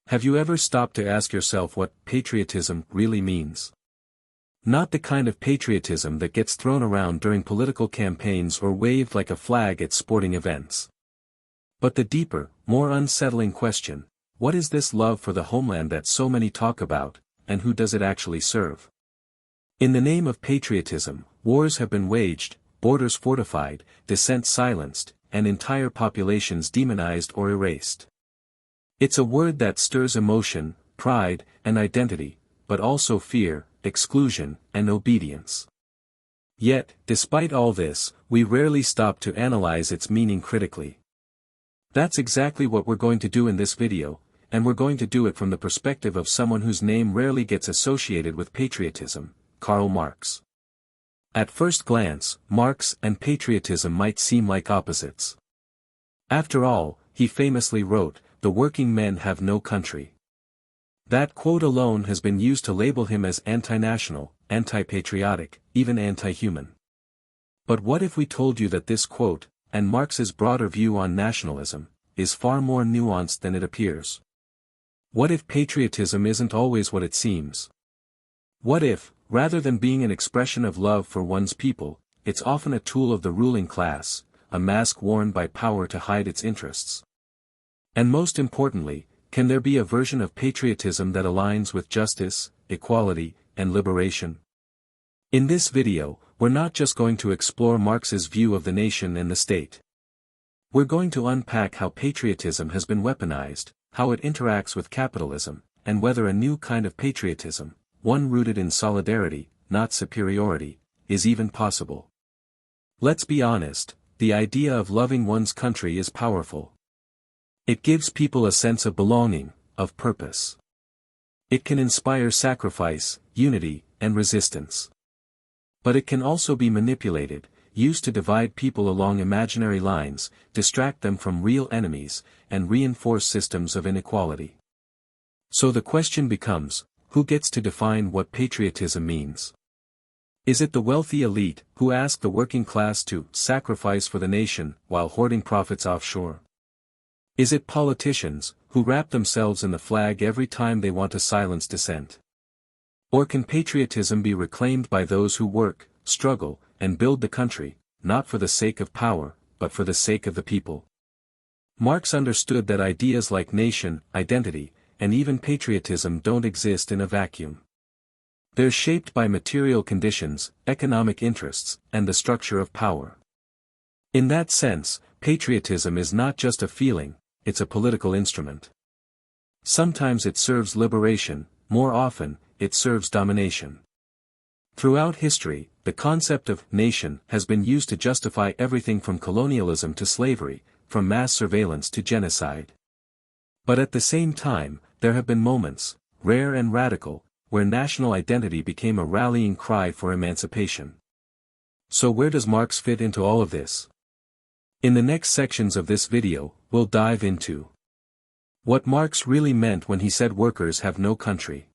Have you ever stopped to ask yourself what patriotism really means? Not the kind of patriotism that gets thrown around during political campaigns or waved like a flag at sporting events. But the deeper, more unsettling question, what is this love for the homeland that so many talk about, and who does it actually serve? In the name of patriotism, wars have been waged, borders fortified, dissent silenced, and entire populations demonized or erased. It's a word that stirs emotion, pride, and identity, but also fear, exclusion, and obedience. Yet, despite all this, we rarely stop to analyze its meaning critically. That's exactly what we're going to do in this video, and we're going to do it from the perspective of someone whose name rarely gets associated with patriotism, Karl Marx. At first glance, Marx and patriotism might seem like opposites. After all, he famously wrote, "The working men have no country." That quote alone has been used to label him as anti-national, anti-patriotic, even anti-human. But what if we told you that this quote, and Marx's broader view on nationalism, is far more nuanced than it appears? What if patriotism isn't always what it seems? What if, rather than being an expression of love for one's people, it's often a tool of the ruling class, a mask worn by power to hide its interests? And most importantly, can there be a version of patriotism that aligns with justice, equality, and liberation? In this video, we're not just going to explore Marx's view of the nation and the state. We're going to unpack how patriotism has been weaponized, how it interacts with capitalism, and whether a new kind of patriotism, one rooted in solidarity, not superiority, is even possible. Let's be honest, the idea of loving one's country is powerful. It gives people a sense of belonging, of purpose. It can inspire sacrifice, unity, and resistance. But it can also be manipulated, used to divide people along imaginary lines, distract them from real enemies, and reinforce systems of inequality. So the question becomes, who gets to define what patriotism means? Is it the wealthy elite, who ask the working class to sacrifice for the nation while hoarding profits offshore? Is it politicians, who wrap themselves in the flag every time they want to silence dissent? Or can patriotism be reclaimed by those who work, struggle, and build the country, not for the sake of power, but for the sake of the people? Marx understood that ideas like nation, identity, and even patriotism don't exist in a vacuum. They're shaped by material conditions, economic interests, and the structure of power. In that sense, patriotism is not just a feeling, it's a political instrument. Sometimes it serves liberation, more often, it serves domination. Throughout history, the concept of nation has been used to justify everything from colonialism to slavery, from mass surveillance to genocide. But at the same time, there have been moments, rare and radical, where national identity became a rallying cry for emancipation. So where does Marx fit into all of this? In the next sections of this video, we'll dive into what Marx really meant when he said workers have no country.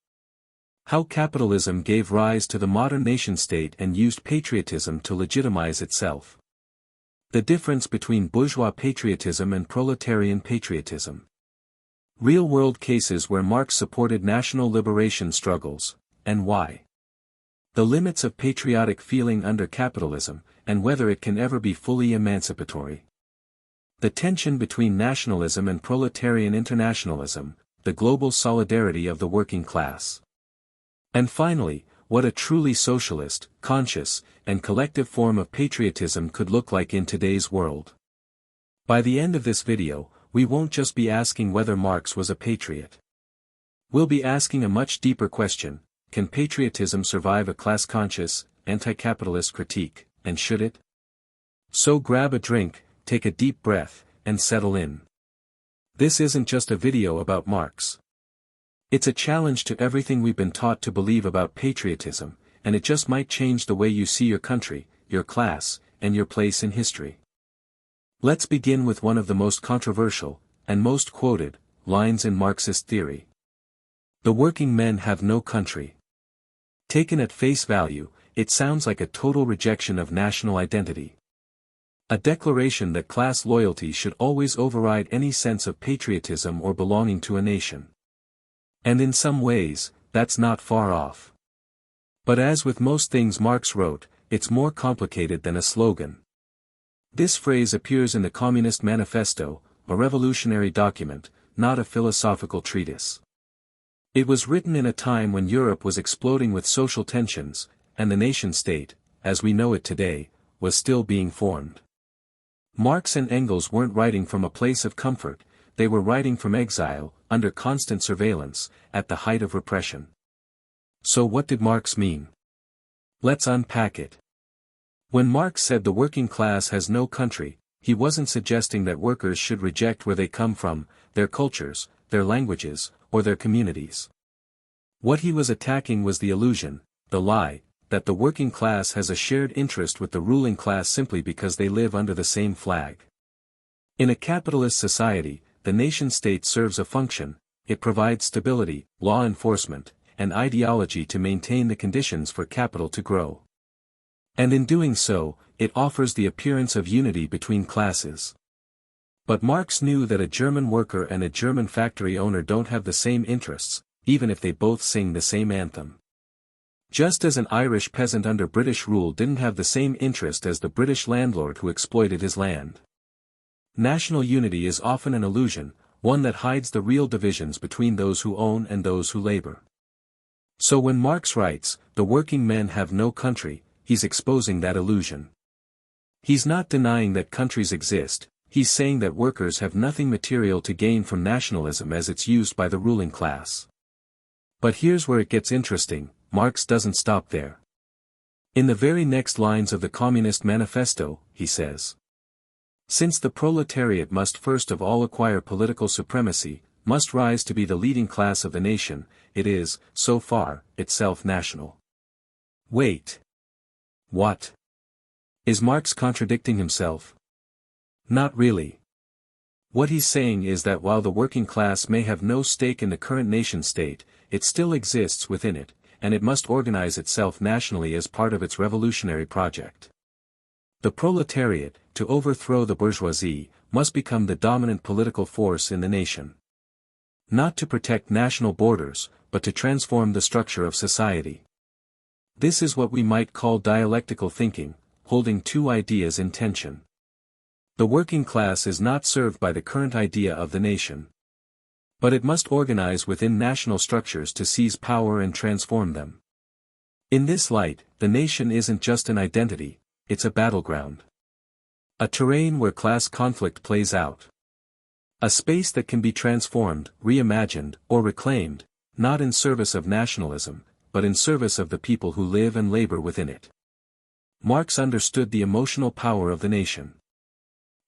How capitalism gave rise to the modern nation-state and used patriotism to legitimize itself. The difference between bourgeois patriotism and proletarian patriotism. Real-world cases where Marx supported national liberation struggles, and why. The limits of patriotic feeling under capitalism, and whether it can ever be fully emancipatory. The tension between nationalism and proletarian internationalism, the global solidarity of the working class. And finally, what a truly socialist, conscious, and collective form of patriotism could look like in today's world. By the end of this video, we won't just be asking whether Marx was a patriot. We'll be asking a much deeper question: can patriotism survive a class-conscious, anti-capitalist critique, and should it? So grab a drink, take a deep breath, and settle in. This isn't just a video about Marx. It's a challenge to everything we've been taught to believe about patriotism, and it just might change the way you see your country, your class, and your place in history. Let's begin with one of the most controversial, and most quoted, lines in Marxist theory. The working men have no country. Taken at face value, it sounds like a total rejection of national identity. A declaration that class loyalty should always override any sense of patriotism or belonging to a nation. And in some ways, that's not far off. But as with most things Marx wrote, it's more complicated than a slogan. This phrase appears in the Communist Manifesto, a revolutionary document, not a philosophical treatise. It was written in a time when Europe was exploding with social tensions, and the nation-state, as we know it today, was still being formed. Marx and Engels weren't writing from a place of comfort, they were writing from exile, under constant surveillance, at the height of repression. So what did Marx mean? Let's unpack it. When Marx said the working class has no country, he wasn't suggesting that workers should reject where they come from, their cultures, their languages, or their communities. What he was attacking was the illusion, the lie, that the working class has a shared interest with the ruling class simply because they live under the same flag. In a capitalist society, the nation-state serves a function: it provides stability, law enforcement, and ideology to maintain the conditions for capital to grow. And in doing so, it offers the appearance of unity between classes. But Marx knew that a German worker and a German factory owner don't have the same interests, even if they both sing the same anthem. Just as an Irish peasant under British rule didn't have the same interest as the British landlord who exploited his land. National unity is often an illusion, one that hides the real divisions between those who own and those who labor. So when Marx writes, "The working men have no country," he's exposing that illusion. He's not denying that countries exist, he's saying that workers have nothing material to gain from nationalism as it's used by the ruling class. But here's where it gets interesting: Marx doesn't stop there. In the very next lines of the Communist Manifesto, he says, "Since the proletariat must first of all acquire political supremacy, must rise to be the leading class of the nation, it is, so far, itself national." Wait. What? Is Marx contradicting himself? Not really. What he's saying is that while the working class may have no stake in the current nation-state, it still exists within it, and it must organize itself nationally as part of its revolutionary project. The proletariat, to overthrow the bourgeoisie, must become the dominant political force in the nation. Not to protect national borders, but to transform the structure of society. This is what we might call dialectical thinking, holding two ideas in tension. The working class is not served by the current idea of the nation. But it must organize within national structures to seize power and transform them. In this light, the nation isn't just an identity, it's a battleground. A terrain where class conflict plays out. A space that can be transformed, reimagined, or reclaimed, not in service of nationalism, but in service of the people who live and labor within it. Marx understood the emotional power of the nation.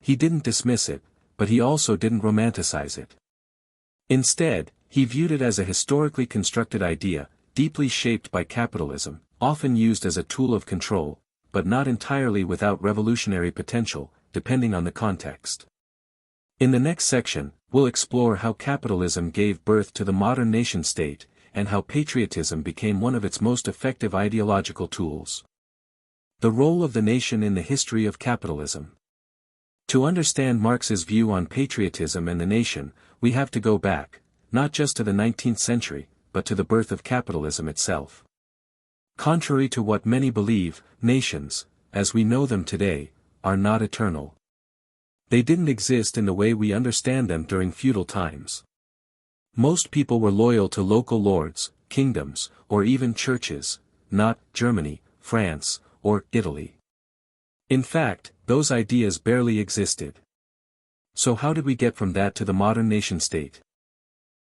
He didn't dismiss it, but he also didn't romanticize it. Instead, he viewed it as a historically constructed idea, deeply shaped by capitalism, often used as a tool of control, but not entirely without revolutionary potential, depending on the context. In the next section, we'll explore how capitalism gave birth to the modern nation-state, and how patriotism became one of its most effective ideological tools. The role of the nation in the history of capitalism. To understand Marx's view on patriotism and the nation, we have to go back, not just to the 19th century, but to the birth of capitalism itself. Contrary to what many believe, nations, as we know them today, are not eternal. They didn't exist in the way we understand them during feudal times. Most people were loyal to local lords, kingdoms, or even churches, not Germany, France, or Italy. In fact, those ideas barely existed. So how did we get from that to the modern nation-state?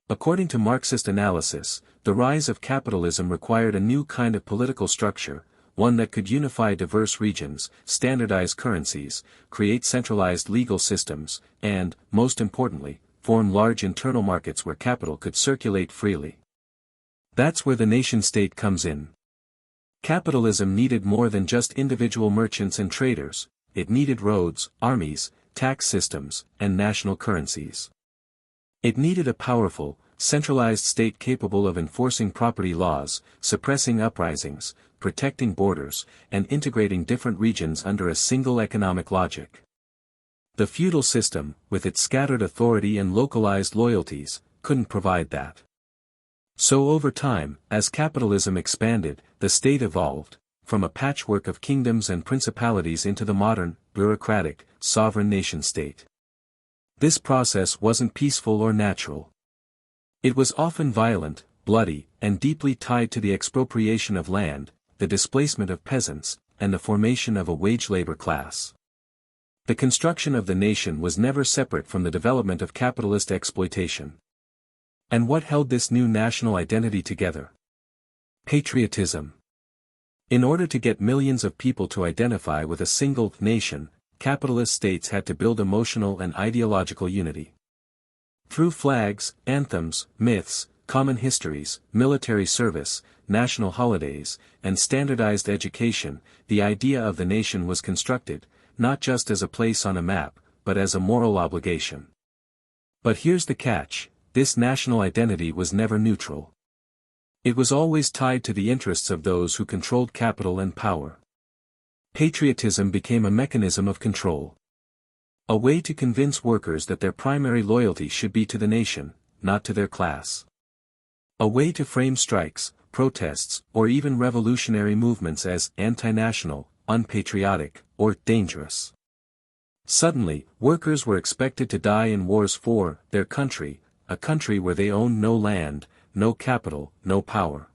According to Marxist analysis, the rise of capitalism required a new kind of political structure, one that could unify diverse regions, standardize currencies, create centralized legal systems, and, most importantly, form large internal markets where capital could circulate freely. That's where the nation-state comes in. Capitalism needed more than just individual merchants and traders, it needed roads, armies, tax systems, and national currencies. It needed a powerful, centralized state capable of enforcing property laws, suppressing uprisings, protecting borders, and integrating different regions under a single economic logic. The feudal system, with its scattered authority and localized loyalties, couldn't provide that. So over time, as capitalism expanded, the state evolved, from a patchwork of kingdoms and principalities into the modern, bureaucratic, sovereign nation-state. This process wasn't peaceful or natural. It was often violent, bloody, and deeply tied to the expropriation of land, the displacement of peasants, and the formation of a wage labor class. The construction of the nation was never separate from the development of capitalist exploitation. And what held this new national identity together? Patriotism. In order to get millions of people to identify with a single nation, capitalist states had to build emotional and ideological unity. Through flags, anthems, myths, common histories, military service, national holidays, and standardized education, the idea of the nation was constructed, not just as a place on a map, but as a moral obligation. But here's the catch: this national identity was never neutral. It was always tied to the interests of those who controlled capital and power. Patriotism became a mechanism of control. A way to convince workers that their primary loyalty should be to the nation, not to their class. A way to frame strikes, protests, or even revolutionary movements as anti-national, unpatriotic, or dangerous. Suddenly, workers were expected to die in wars for their country, a country where they owned no land, no capital, no power.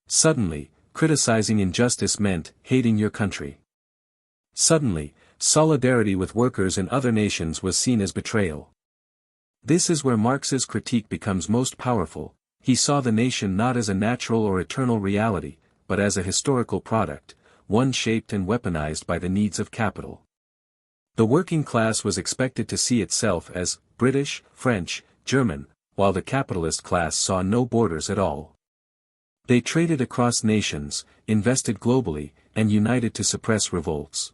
Suddenly, criticizing injustice meant hating your country. Suddenly, solidarity with workers in other nations was seen as betrayal. This is where Marx's critique becomes most powerful. He saw the nation not as a natural or eternal reality, but as a historical product, one shaped and weaponized by the needs of capital. The working class was expected to see itself as British, French, German, while the capitalist class saw no borders at all. They traded across nations, invested globally, and united to suppress revolts.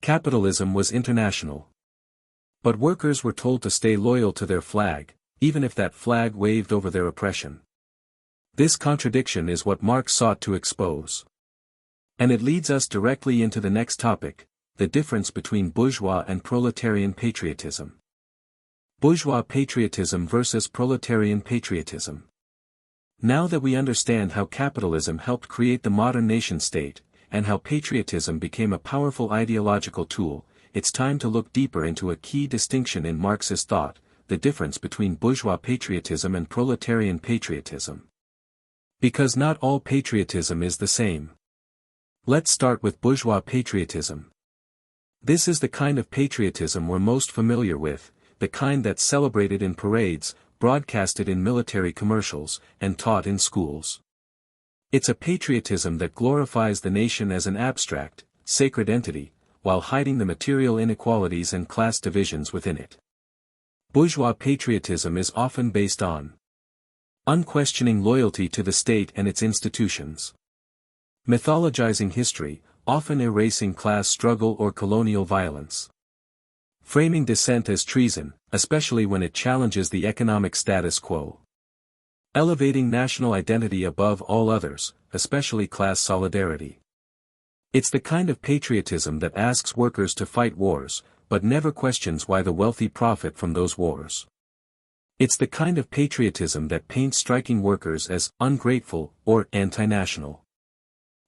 Capitalism was international. But workers were told to stay loyal to their flag, even if that flag waved over their oppression. This contradiction is what Marx sought to expose. And it leads us directly into the next topic: the difference between bourgeois and proletarian patriotism. Bourgeois patriotism versus proletarian patriotism. Now that we understand how capitalism helped create the modern nation-state, and how patriotism became a powerful ideological tool, it's time to look deeper into a key distinction in Marxist thought: the difference between bourgeois patriotism and proletarian patriotism. Because not all patriotism is the same. Let's start with bourgeois patriotism. This is the kind of patriotism we're most familiar with, the kind that's celebrated in parades, broadcasted in military commercials, and taught in schools. It's a patriotism that glorifies the nation as an abstract, sacred entity, while hiding the material inequalities and class divisions within it. Bourgeois patriotism is often based on unquestioning loyalty to the state and its institutions, mythologizing history, often erasing class struggle or colonial violence, framing dissent as treason, especially when it challenges the economic status quo, elevating national identity above all others, especially class solidarity. It's the kind of patriotism that asks workers to fight wars, but never questions why the wealthy profit from those wars. It's the kind of patriotism that paints striking workers as ungrateful or anti-national.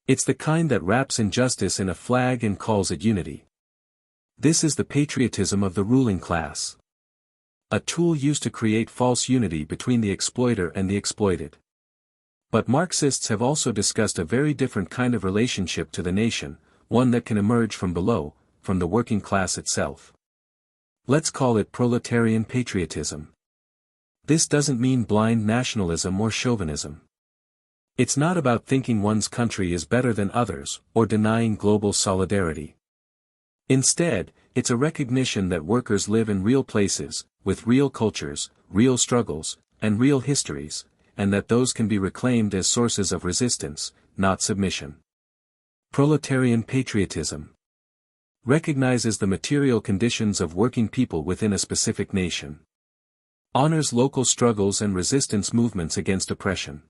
It's the kind that wraps injustice in a flag and calls it unity. This is the patriotism of the ruling class. A tool used to create false unity between the exploiter and the exploited. But Marxists have also discussed a very different kind of relationship to the nation, one that can emerge from below, from the working class itself. Let's call it proletarian patriotism. This doesn't mean blind nationalism or chauvinism. It's not about thinking one's country is better than others, or denying global solidarity. Instead, it's a recognition that workers live in real places, with real cultures, real struggles, and real histories, and that those can be reclaimed as sources of resistance, not submission. Proletarian patriotism recognizes the material conditions of working people within a specific nation. Honors local struggles and resistance movements against oppression.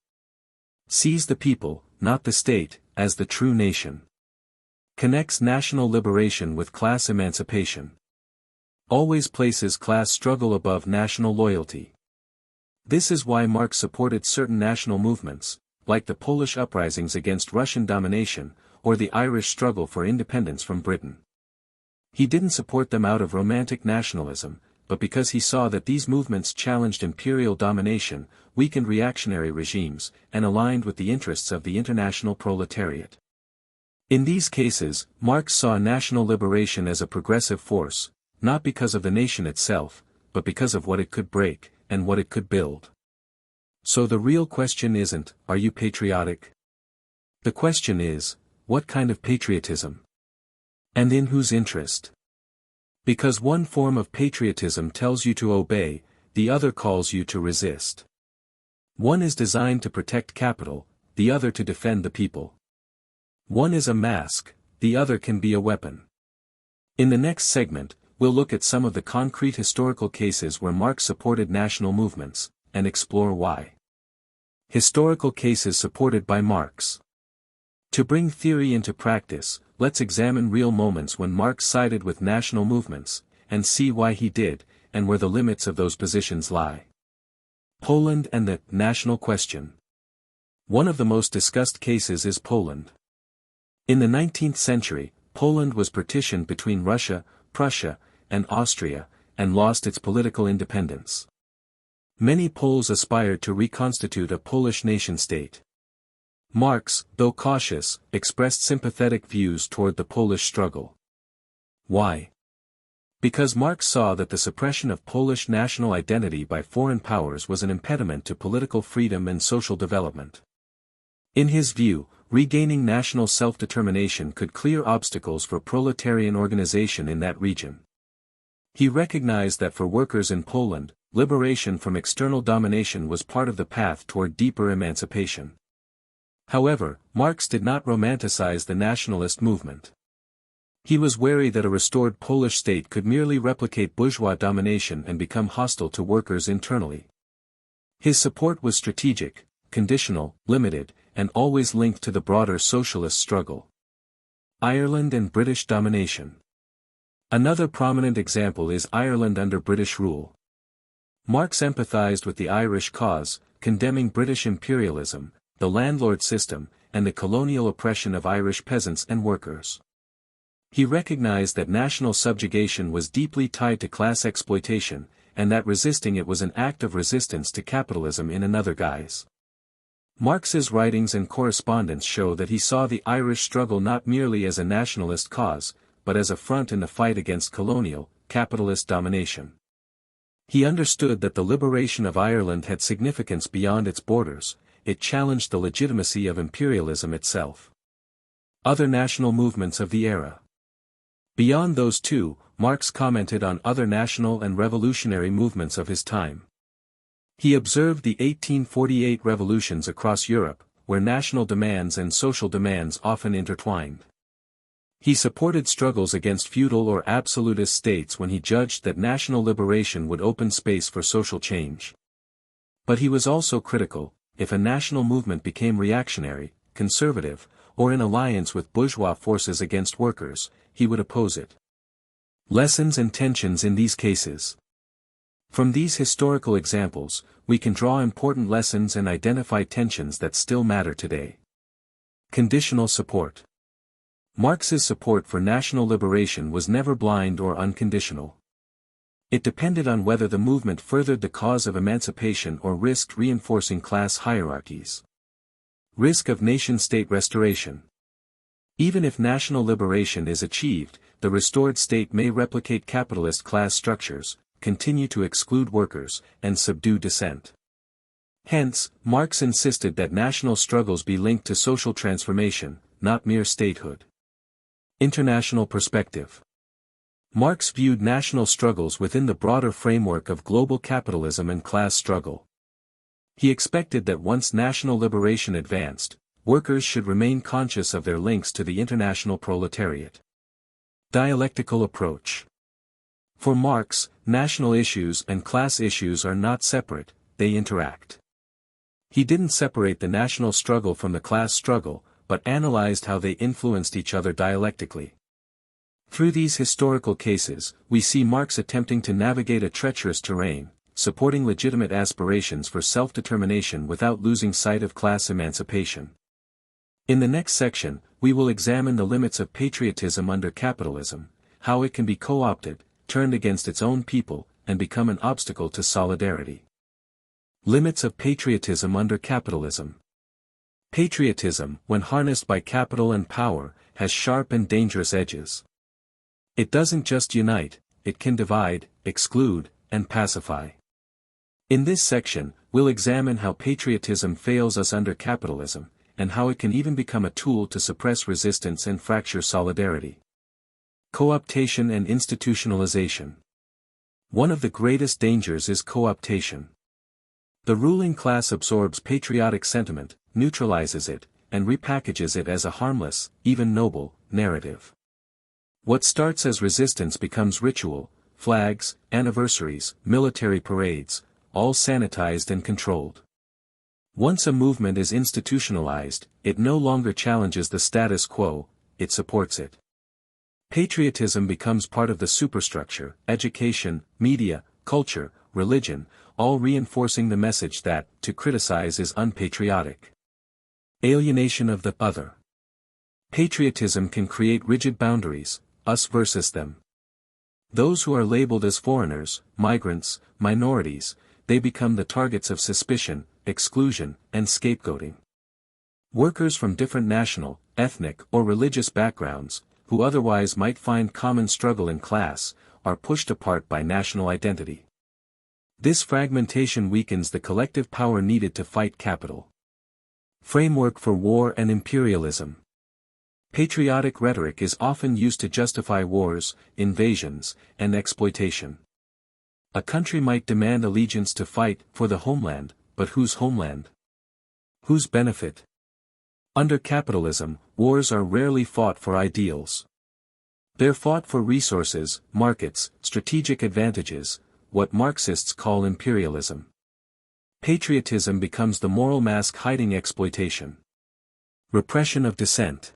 Sees the people, not the state, as the true nation. Connects national liberation with class emancipation. Always places class struggle above national loyalty. This is why Marx supported certain national movements, like the Polish uprisings against Russian domination, or the Irish struggle for independence from Britain. He didn't support them out of romantic nationalism, but because he saw that these movements challenged imperial domination, weakened reactionary regimes, and aligned with the interests of the international proletariat. In these cases, Marx saw national liberation as a progressive force, not because of the nation itself, but because of what it could break, and what it could build. So the real question isn't, are you patriotic? The question is, what kind of patriotism? And in whose interest? Because one form of patriotism tells you to obey, the other calls you to resist. One is designed to protect capital, the other to defend the people. One is a mask, the other can be a weapon. In the next segment, we'll look at some of the concrete historical cases where Marx supported national movements, and explore why. Historical cases supported by Marx. To bring theory into practice, let's examine real moments when Marx sided with national movements, and see why he did, and where the limits of those positions lie. Poland and the national question. One of the most discussed cases is Poland. In the 19th century, Poland was partitioned between Russia, Prussia, and Austria, and lost its political independence. Many Poles aspired to reconstitute a Polish nation-state. Marx, though cautious, expressed sympathetic views toward the Polish struggle. Why? Because Marx saw that the suppression of Polish national identity by foreign powers was an impediment to political freedom and social development. In his view, regaining national self-determination could clear obstacles for proletarian organization in that region. He recognized that for workers in Poland, liberation from external domination was part of the path toward deeper emancipation. However, Marx did not romanticize the nationalist movement. He was wary that a restored Polish state could merely replicate bourgeois domination and become hostile to workers internally. His support was strategic, conditional, limited, and always linked to the broader socialist struggle. Ireland and British domination. Another prominent example is Ireland under British rule. Marx empathized with the Irish cause, condemning British imperialism, the landlord system, and the colonial oppression of Irish peasants and workers. He recognized that national subjugation was deeply tied to class exploitation, and that resisting it was an act of resistance to capitalism in another guise. Marx's writings and correspondence show that he saw the Irish struggle not merely as a nationalist cause, but as a front in the fight against colonial, capitalist domination. He understood that the liberation of Ireland had significance beyond its borders. It challenged the legitimacy of imperialism itself. Other national movements of the era. Beyond those two, Marx commented on other national and revolutionary movements of his time. He observed the 1848 revolutions across Europe, where national demands and social demands often intertwined. He supported struggles against feudal or absolutist states when he judged that national liberation would open space for social change. But he was also critical. If a national movement became reactionary, conservative, or in alliance with bourgeois forces against workers, he would oppose it. Lessons and tensions in these cases. From these historical examples, we can draw important lessons and identify tensions that still matter today. Conditional support. Marx's support for national liberation was never blind or unconditional. It depended on whether the movement furthered the cause of emancipation or risked reinforcing class hierarchies. Risk of nation-state restoration. Even if national liberation is achieved, the restored state may replicate capitalist class structures, continue to exclude workers, and subdue dissent. Hence, Marx insisted that national struggles be linked to social transformation, not mere statehood. International perspective. Marx viewed national struggles within the broader framework of global capitalism and class struggle. He expected that once national liberation advanced, workers should remain conscious of their links to the international proletariat. Dialectical approach. For Marx, national issues and class issues are not separate, they interact. He didn't separate the national struggle from the class struggle, but analyzed how they influenced each other dialectically. Through these historical cases, we see Marx attempting to navigate a treacherous terrain, supporting legitimate aspirations for self-determination without losing sight of class emancipation. In the next section, we will examine the limits of patriotism under capitalism, how it can be co-opted, turned against its own people, and become an obstacle to solidarity. Limits of patriotism under capitalism. Patriotism, when harnessed by capital and power, has sharp and dangerous edges. It doesn't just unite, it can divide, exclude, and pacify. In this section, we'll examine how patriotism fails us under capitalism, and how it can even become a tool to suppress resistance and fracture solidarity. Co-optation and institutionalization. One of the greatest dangers is co-optation. The ruling class absorbs patriotic sentiment, neutralizes it, and repackages it as a harmless, even noble, narrative. What starts as resistance becomes ritual, flags, anniversaries, military parades, all sanitized and controlled. Once a movement is institutionalized, it no longer challenges the status quo, it supports it. Patriotism becomes part of the superstructure, education, media, culture, religion, all reinforcing the message that, to criticize is unpatriotic. Alienation of the other. Patriotism can create rigid boundaries, us versus them. Those who are labeled as foreigners, migrants, minorities, they become the targets of suspicion, exclusion, and scapegoating. Workers from different national, ethnic, or religious backgrounds, who otherwise might find common struggle in class, are pushed apart by national identity. This fragmentation weakens the collective power needed to fight capital. Framework for war and imperialism. Patriotic rhetoric is often used to justify wars, invasions, and exploitation. A country might demand allegiance to fight for the homeland, but whose homeland? Whose benefit? Under capitalism, wars are rarely fought for ideals. They're fought for resources, markets, strategic advantages, what Marxists call imperialism. Patriotism becomes the moral mask hiding exploitation. Repression of dissent.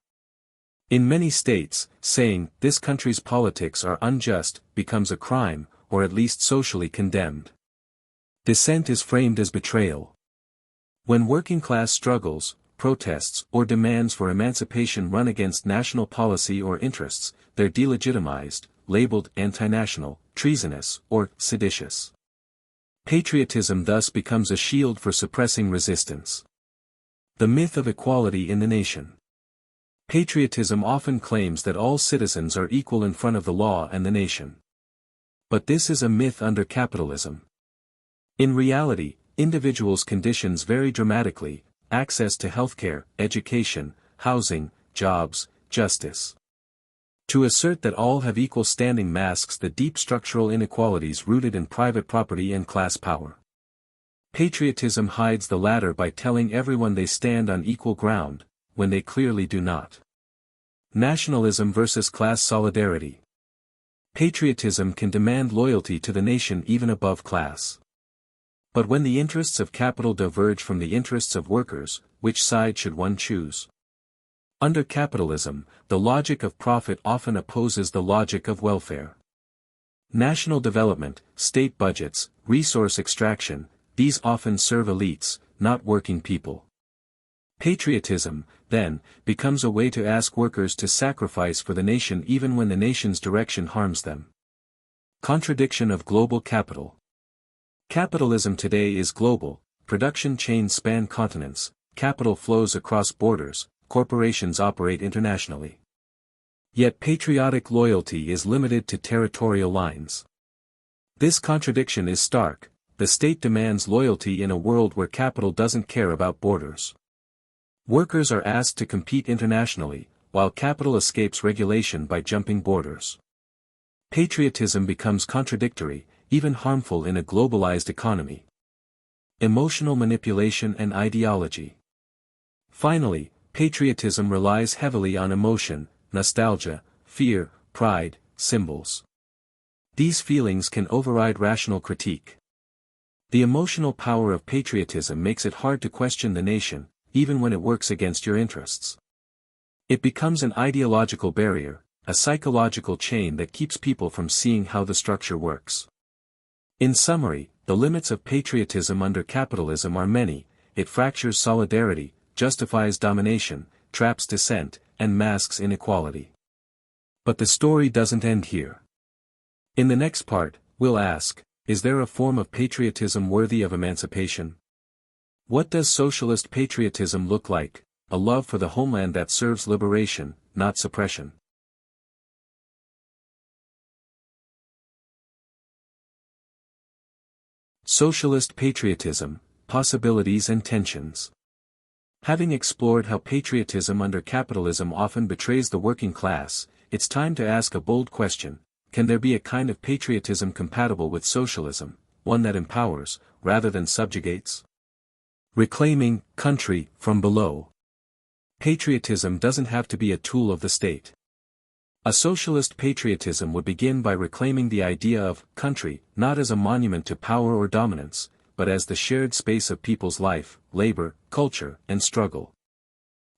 In many states, saying, "This country's politics are unjust," becomes a crime, or at least socially condemned. Dissent is framed as betrayal. When working-class struggles, protests, or demands for emancipation run against national policy or interests, they're delegitimized, labeled anti-national, treasonous, or seditious. Patriotism thus becomes a shield for suppressing resistance. The myth of equality in the nation. Patriotism often claims that all citizens are equal in front of the law and the nation. But this is a myth under capitalism. In reality, individuals' conditions vary dramatically: access to healthcare, education, housing, jobs, justice. To assert that all have equal standing masks the deep structural inequalities rooted in private property and class power. Patriotism hides the latter by telling everyone they stand on equal ground, when they clearly do not. Nationalism versus class solidarity. Patriotism can demand loyalty to the nation even above class. But when the interests of capital diverge from the interests of workers, which side should one choose? Under capitalism, the logic of profit often opposes the logic of welfare. National development, state budgets, resource extraction, these often serve elites, not working people. Patriotism, then, becomes a way to ask workers to sacrifice for the nation even when the nation's direction harms them. Contradiction of global capital. Capitalism today is global, production chains span continents, capital flows across borders, corporations operate internationally. Yet patriotic loyalty is limited to territorial lines. This contradiction is stark: the state demands loyalty in a world where capital doesn't care about borders. Workers are asked to compete internationally, while capital escapes regulation by jumping borders. Patriotism becomes contradictory, even harmful in a globalized economy. Emotional manipulation and ideology. Finally, patriotism relies heavily on emotion, nostalgia, fear, pride, symbols. These feelings can override rational critique. The emotional power of patriotism makes it hard to question the nation, even when it works against your interests. It becomes an ideological barrier, a psychological chain that keeps people from seeing how the structure works. In summary, the limits of patriotism under capitalism are many. It fractures solidarity, justifies domination, traps dissent, and masks inequality. But the story doesn't end here. In the next part, we'll ask, is there a form of patriotism worthy of emancipation? What does socialist patriotism look like? A love for the homeland that serves liberation, not suppression. Socialist patriotism, possibilities and tensions. Having explored how patriotism under capitalism often betrays the working class, it's time to ask a bold question: can there be a kind of patriotism compatible with socialism, one that empowers, rather than subjugates? Reclaiming country from below. Patriotism doesn't have to be a tool of the state. A socialist patriotism would begin by reclaiming the idea of country, not as a monument to power or dominance, but as the shared space of people's life, labor, culture, and struggle.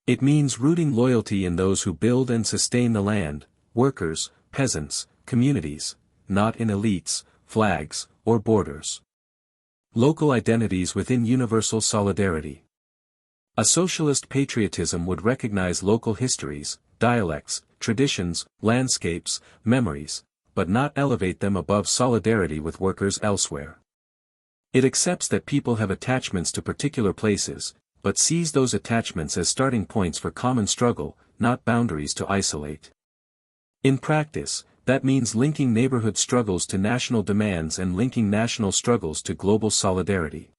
It means rooting loyalty in those who build and sustain the land, workers, peasants, communities, not in elites, flags, or borders. Local identities within universal solidarity. A socialist patriotism would recognize local histories, dialects, traditions, landscapes, memories, but not elevate them above solidarity with workers elsewhere. It accepts that people have attachments to particular places, but sees those attachments as starting points for common struggle, not boundaries to isolate. In practice, that means linking neighborhood struggles to national demands and linking national struggles to global solidarity.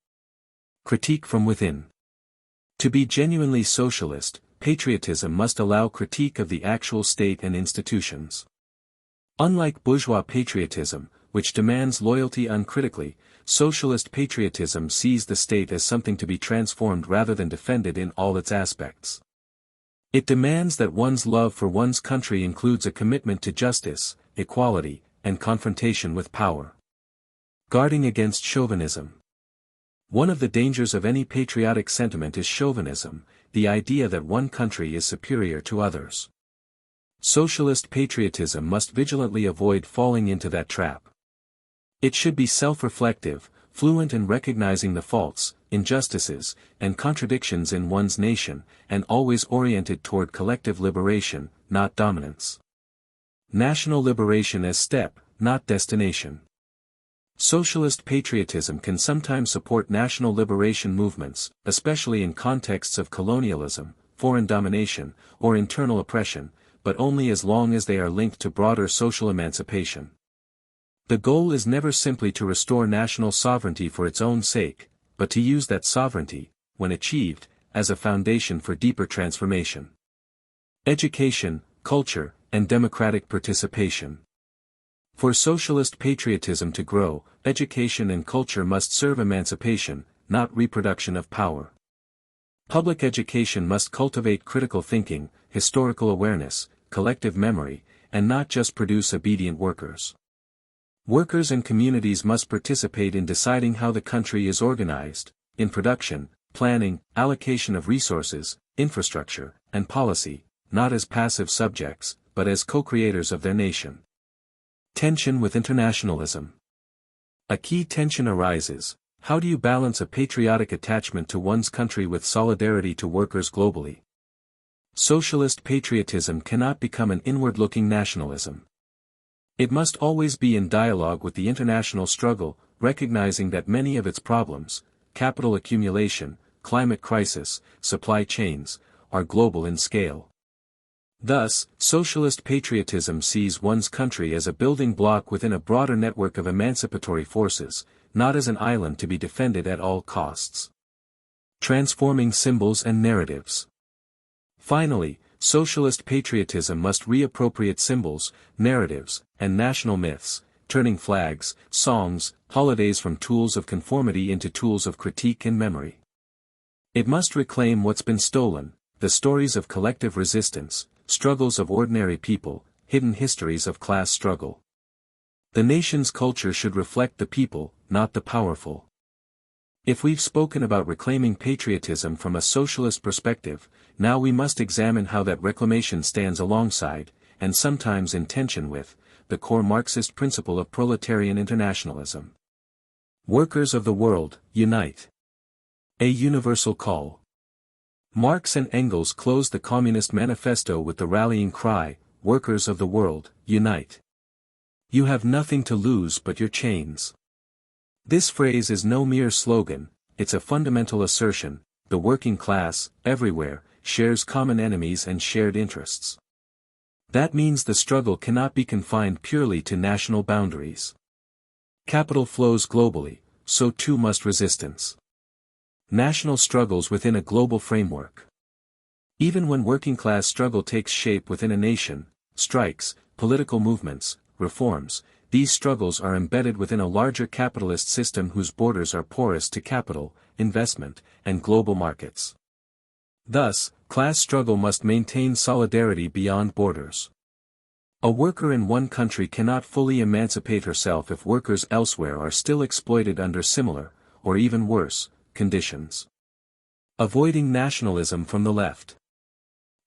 Critique from within. To be genuinely socialist, patriotism must allow critique of the actual state and institutions. Unlike bourgeois patriotism, which demands loyalty uncritically, socialist patriotism sees the state as something to be transformed rather than defended in all its aspects. It demands that one's love for one's country includes a commitment to justice, equality, and confrontation with power. Guarding against chauvinism. One of the dangers of any patriotic sentiment is chauvinism, the idea that one country is superior to others. Socialist patriotism must vigilantly avoid falling into that trap. It should be self-reflective, fluent in recognizing the faults, injustices, and contradictions in one's nation, and always oriented toward collective liberation, not dominance. National liberation as step, not destination. Socialist patriotism can sometimes support national liberation movements, especially in contexts of colonialism, foreign domination, or internal oppression, but only as long as they are linked to broader social emancipation. The goal is never simply to restore national sovereignty for its own sake, but to use that sovereignty, when achieved, as a foundation for deeper transformation. Education, culture, and democratic participation. For socialist patriotism to grow, education and culture must serve emancipation, not reproduction of power. Public education must cultivate critical thinking, historical awareness, collective memory, and not just produce obedient workers. Workers and communities must participate in deciding how the country is organized, in production, planning, allocation of resources, infrastructure, and policy, not as passive subjects, but as co-creators of their nation. Tension with internationalism. A key tension arises: how do you balance a patriotic attachment to one's country with solidarity to workers globally? Socialist patriotism cannot become an inward-looking nationalism. It must always be in dialogue with the international struggle, recognizing that many of its problems, capital accumulation, climate crisis, supply chains, are global in scale. Thus, socialist patriotism sees one's country as a building block within a broader network of emancipatory forces, not as an island to be defended at all costs. Transforming symbols and narratives. Finally, socialist patriotism must reappropriate symbols, narratives, and national myths, turning flags, songs, holidays from tools of conformity into tools of critique and memory. It must reclaim what's been stolen, the stories of collective resistance, struggles of ordinary people, hidden histories of class struggle. The nation's culture should reflect the people, not the powerful. If we've spoken about reclaiming patriotism from a socialist perspective, now we must examine how that reclamation stands alongside, and sometimes in tension with, the core Marxist principle of proletarian internationalism. Workers of the world, unite. A universal call. Marx and Engels closed the Communist Manifesto with the rallying cry, "Workers of the world, unite. You have nothing to lose but your chains." This phrase is no mere slogan, it's a fundamental assertion: the working class, everywhere, shares common enemies and shared interests. That means the struggle cannot be confined purely to national boundaries. Capital flows globally, so too must resistance. National struggles within a global framework. Even when working-class struggle takes shape within a nation, strikes, political movements, reforms, these struggles are embedded within a larger capitalist system whose borders are porous to capital, investment, and global markets. Thus, class struggle must maintain solidarity beyond borders. A worker in one country cannot fully emancipate herself if workers elsewhere are still exploited under similar, or even worse, conditions. Avoiding nationalism from the left.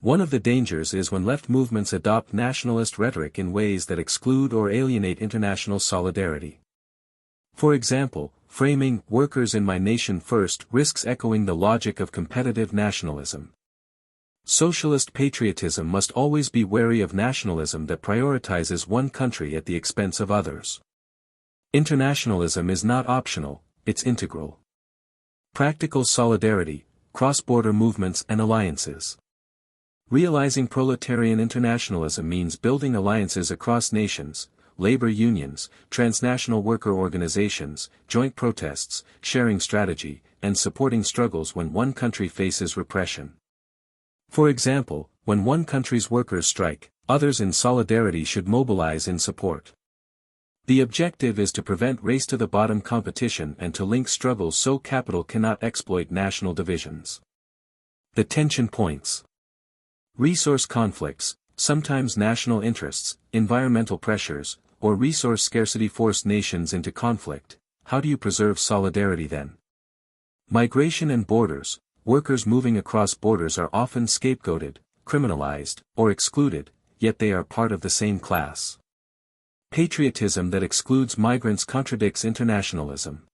One of the dangers is when left movements adopt nationalist rhetoric in ways that exclude or alienate international solidarity. For example, framing "workers in my nation first" risks echoing the logic of competitive nationalism. Socialist patriotism must always be wary of nationalism that prioritizes one country at the expense of others. Internationalism is not optional, it's integral. Practical solidarity, cross-border movements and alliances. Realizing proletarian internationalism means building alliances across nations, labor unions, transnational worker organizations, joint protests, sharing strategy, and supporting struggles when one country faces repression. For example, when one country's workers strike, others in solidarity should mobilize in support. The objective is to prevent race-to-the-bottom competition and to link struggles so capital cannot exploit national divisions. The tension points. Resource conflicts, sometimes national interests, environmental pressures, or resource scarcity force nations into conflict. How do you preserve solidarity then? Migration and borders. Workers moving across borders are often scapegoated, criminalized, or excluded, yet they are part of the same class. Patriotism that excludes migrants contradicts internationalism.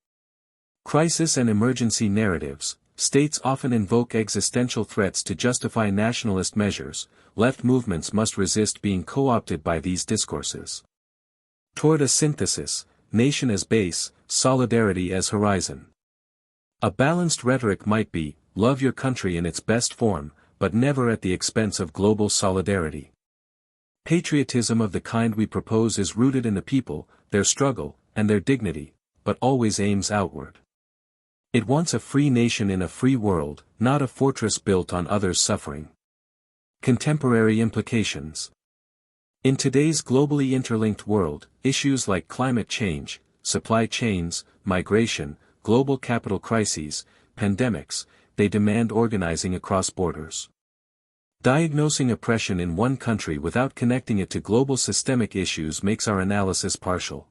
Crisis and emergency narratives. States often invoke existential threats to justify nationalist measures. Left movements must resist being co-opted by these discourses. Toward a synthesis, nation as base, solidarity as horizon. A balanced rhetoric might be, love your country in its best form, but never at the expense of global solidarity. Patriotism of the kind we propose is rooted in the people, their struggle, and their dignity, but always aims outward. It wants a free nation in a free world, not a fortress built on others' suffering. Contemporary implications. In today's globally interlinked world, issues like climate change, supply chains, migration, global capital crises, pandemics, they demand organizing across borders. Diagnosing oppression in one country without connecting it to global systemic issues makes our analysis partial.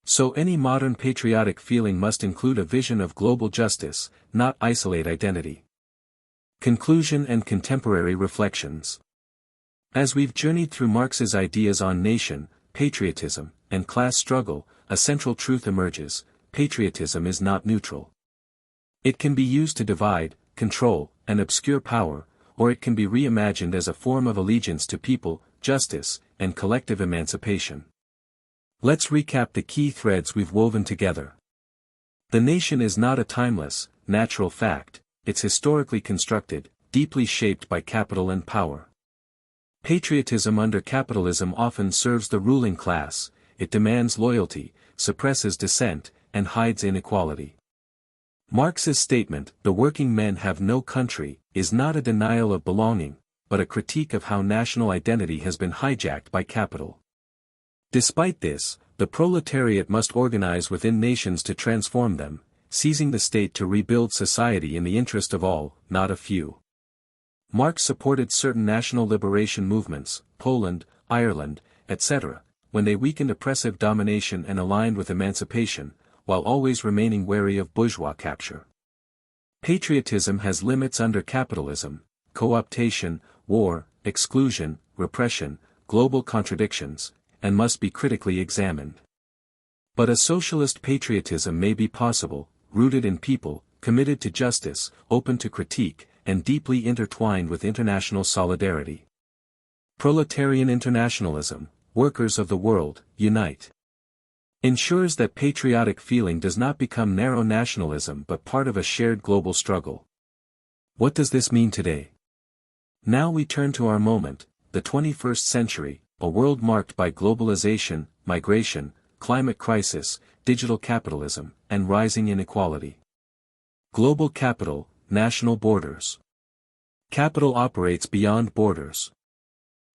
So any modern patriotic feeling must include a vision of global justice, not isolate identity. Conclusion and contemporary reflections. As we've journeyed through Marx's ideas on nation, patriotism, and class struggle, a central truth emerges: patriotism is not neutral. It can be used to divide, control, and obscure power, or it can be reimagined as a form of allegiance to people, justice, and collective emancipation. Let's recap the key threads we've woven together. The nation is not a timeless, natural fact, it's historically constructed, deeply shaped by capital and power. Patriotism under capitalism often serves the ruling class, it demands loyalty, suppresses dissent, and hides inequality. Marx's statement, "the working men have no country," is not a denial of belonging, but a critique of how national identity has been hijacked by capital. Despite this, the proletariat must organize within nations to transform them, seizing the state to rebuild society in the interest of all, not a few. Marx supported certain national liberation movements, Poland, Ireland, etc., when they weakened oppressive domination and aligned with emancipation, while always remaining wary of bourgeois capture. Patriotism has limits under capitalism: co-optation, war, exclusion, repression, global contradictions, and must be critically examined. But a socialist patriotism may be possible, rooted in people, committed to justice, open to critique, and deeply intertwined with international solidarity. Proletarian internationalism, workers of the world, unite. Ensures that patriotic feeling does not become narrow nationalism but part of a shared global struggle. What does this mean today? Now we turn to our moment, the 21st century, a world marked by globalization, migration, climate crisis, digital capitalism, and rising inequality. Global capital, national borders. Capital operates beyond borders.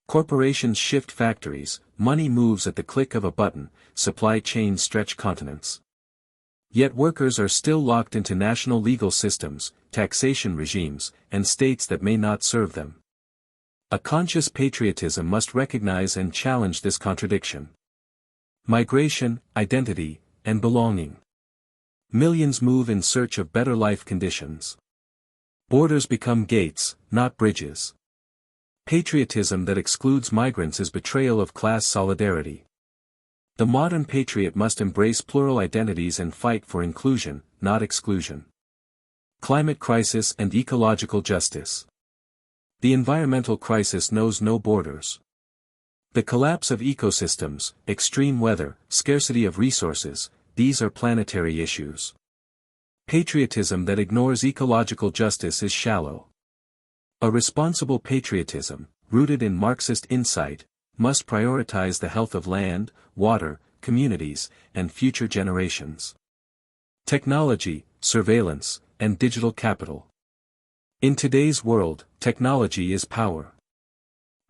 Corporations shift factories, money moves at the click of a button, supply chains stretch continents. Yet workers are still locked into national legal systems, taxation regimes, and states that may not serve them. A conscious patriotism must recognize and challenge this contradiction. Migration, identity, and belonging. Millions move in search of better life conditions. Borders become gates, not bridges. Patriotism that excludes migrants is betrayal of class solidarity. The modern patriot must embrace plural identities and fight for inclusion, not exclusion. Climate crisis and ecological justice. The environmental crisis knows no borders. The collapse of ecosystems, extreme weather, scarcity of resources, these are planetary issues. Patriotism that ignores ecological justice is shallow. A responsible patriotism, rooted in Marxist insight, must prioritize the health of land, water, communities, and future generations. Technology, surveillance, and digital capital. In today's world, technology is power.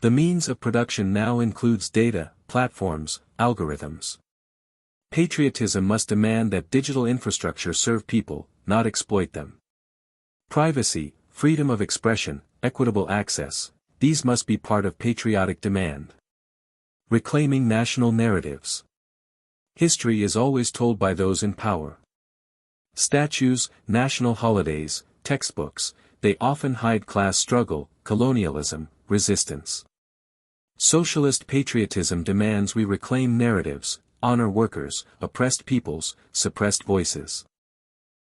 The means of production now includes data, platforms, algorithms. Patriotism must demand that digital infrastructure serve people, not exploit them. Privacy, freedom of expression, equitable access, these must be part of patriotic demand. Reclaiming national narratives. History is always told by those in power. Statues, national holidays, textbooks, they often hide class struggle, colonialism, resistance. Socialist patriotism demands we reclaim narratives, honor workers, oppressed peoples, suppressed voices.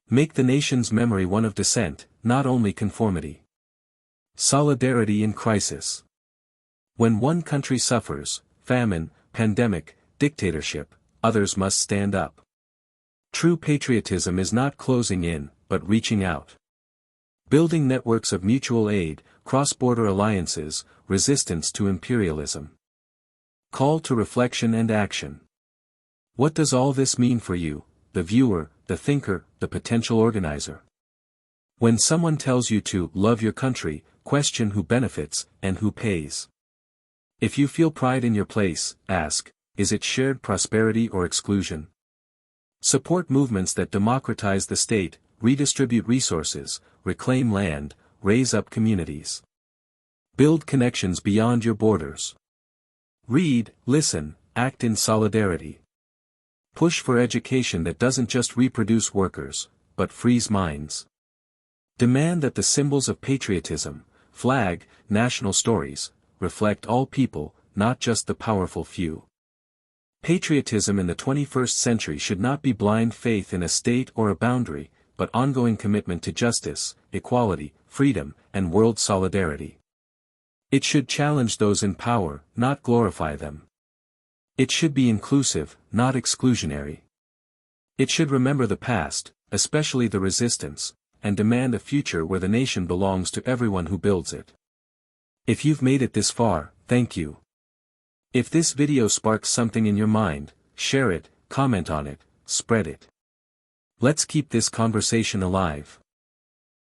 Make the nation's memory one of dissent, not only conformity. Solidarity in crisis. When one country suffers, famine, pandemic, dictatorship, others must stand up. True patriotism is not closing in, but reaching out. Building networks of mutual aid, cross-border alliances, resistance to imperialism. Call to reflection and action. What does all this mean for you, the viewer, the thinker, the potential organizer? When someone tells you to love your country, question who benefits and who pays. If you feel pride in your place, ask, is it shared prosperity or exclusion? Support movements that democratize the state, redistribute resources, reclaim land, raise up communities. Build connections beyond your borders. Read, listen, act in solidarity. Push for education that doesn't just reproduce workers, but frees minds. Demand that the symbols of patriotism, flag, national stories, reflect all people, not just the powerful few. Patriotism in the 21st century should not be blind faith in a state or a boundary, but ongoing commitment to justice, equality, freedom, and world solidarity. It should challenge those in power, not glorify them. It should be inclusive, not exclusionary. It should remember the past, especially the resistance, and demand a future where the nation belongs to everyone who builds it. If you've made it this far, thank you. If this video sparks something in your mind, share it, comment on it, spread it. Let's keep this conversation alive.